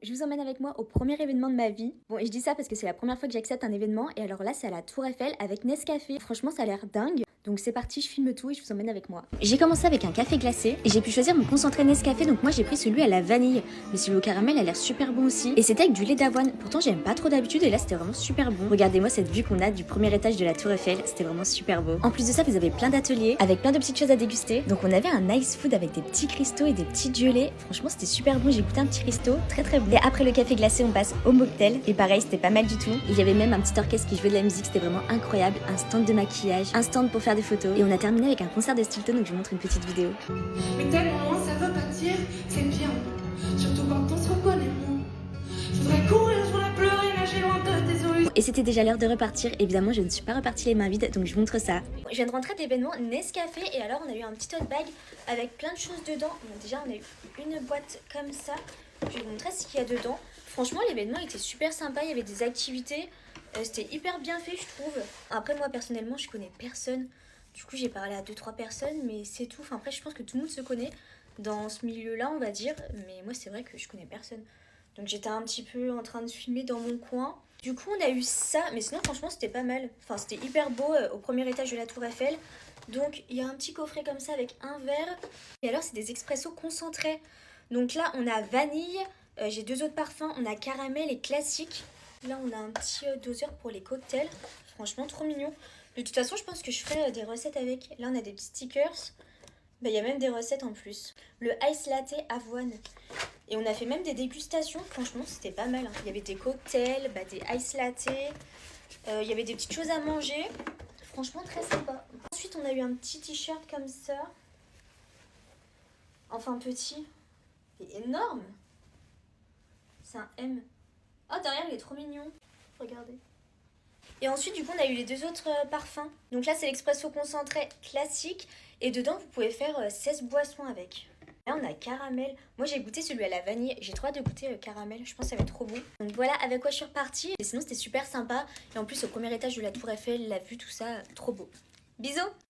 Je vous emmène avec moi au premier événement de ma vie. Bon, et je dis ça parce que c'est la première fois que j'accepte un événement. Et alors là, c'est à la Tour Eiffel avec Nescafé. Franchement, ça a l'air dingue. Donc c'est parti, je filme tout et je vous emmène avec moi. J'ai commencé avec un café glacé et j'ai pu choisir mon concentré Nescafé. Donc moi, j'ai pris celui à la vanille. Mais celui au caramel a l'air super bon aussi. Et c'était avec du lait d'avoine. Pourtant, j'aime pas trop d'habitude et là, c'était vraiment super bon. Regardez-moi cette vue qu'on a du premier étage de la Tour Eiffel. C'était vraiment super beau. En plus de ça, vous avez plein d'ateliers avec plein de petites choses à déguster. Donc on avait un ice food avec des petits cristaux et des petits gelées. Franchement, c'était super bon. J'ai goûté un petit cristaux, très très bon. Et après le café glacé, on passe au mocktail. Et pareil, c'était pas mal du tout. Il y avait même un petit orchestre qui jouait de la musique, c'était vraiment incroyable. Un stand de maquillage, un stand pour faire des photos. Et on a terminé avec un concert de Stilton, donc je vous montre une petite vidéo. Mais tellement loin ça veut pas dire que c'est bien. Surtout quand on se reconnaît moins. Je voudrais courir, je voudrais pleurer, nager loin de tes yeux. Et c'était déjà l'heure de repartir. Évidemment, je ne suis pas repartie les mains vides, donc je vous montre ça. Je viens de rentrer de l'événement Nescafé et alors on a eu un petit tote bag avec plein de choses dedans. Donc déjà, on a eu une boîte comme ça. Je vais vous montrer ce qu'il y a dedans. Franchement, l'événement était super sympa. Il y avait des activités. C'était hyper bien fait, je trouve. Après, moi, personnellement, je connais personne. Du coup, j'ai parlé à 2-3 personnes, mais c'est tout. Enfin, après, je pense que tout le monde se connaît dans ce milieu-là, on va dire. Mais moi, c'est vrai que je connais personne. Donc, j'étais un petit peu en train de filmer dans mon coin. Du coup, on a eu ça. Mais sinon, franchement, c'était pas mal. Enfin, c'était hyper beau au premier étage de la Tour Eiffel. Donc, il y a un petit coffret comme ça avec un verre. Et alors, c'est des expressos concentrés. Donc là, on a vanille. J'ai 2 autres parfums. On a caramel et classique. Là, on a un petit doseur pour les cocktails. Franchement, trop mignon. De toute façon, je pense que je ferai des recettes avec. Là, on a des petits stickers. Bah, il y a même des recettes en plus. Le ice latte avoine. Et on a fait même des dégustations. Franchement, c'était pas mal, hein. Il y avait des cocktails, des ice latte. Il y avait des petites choses à manger. Franchement, très sympa. Ensuite, on a eu un petit t-shirt comme ça. Enfin, petit. Il est énorme. C'est un M. Oh, derrière, il est trop mignon. Regardez. Et ensuite, du coup, on a eu les 2 autres parfums. Donc là, c'est l'expresso concentré classique. Et dedans, vous pouvez faire 16 boissons avec. Là, on a caramel. Moi, j'ai goûté celui à la vanille. J'ai trop hâte de goûter caramel. Je pense que ça va être trop bon. Donc voilà avec quoi je suis repartie. Et sinon, c'était super sympa. Et en plus, au premier étage de la Tour Eiffel, la vue, tout ça, trop beau. Bisous!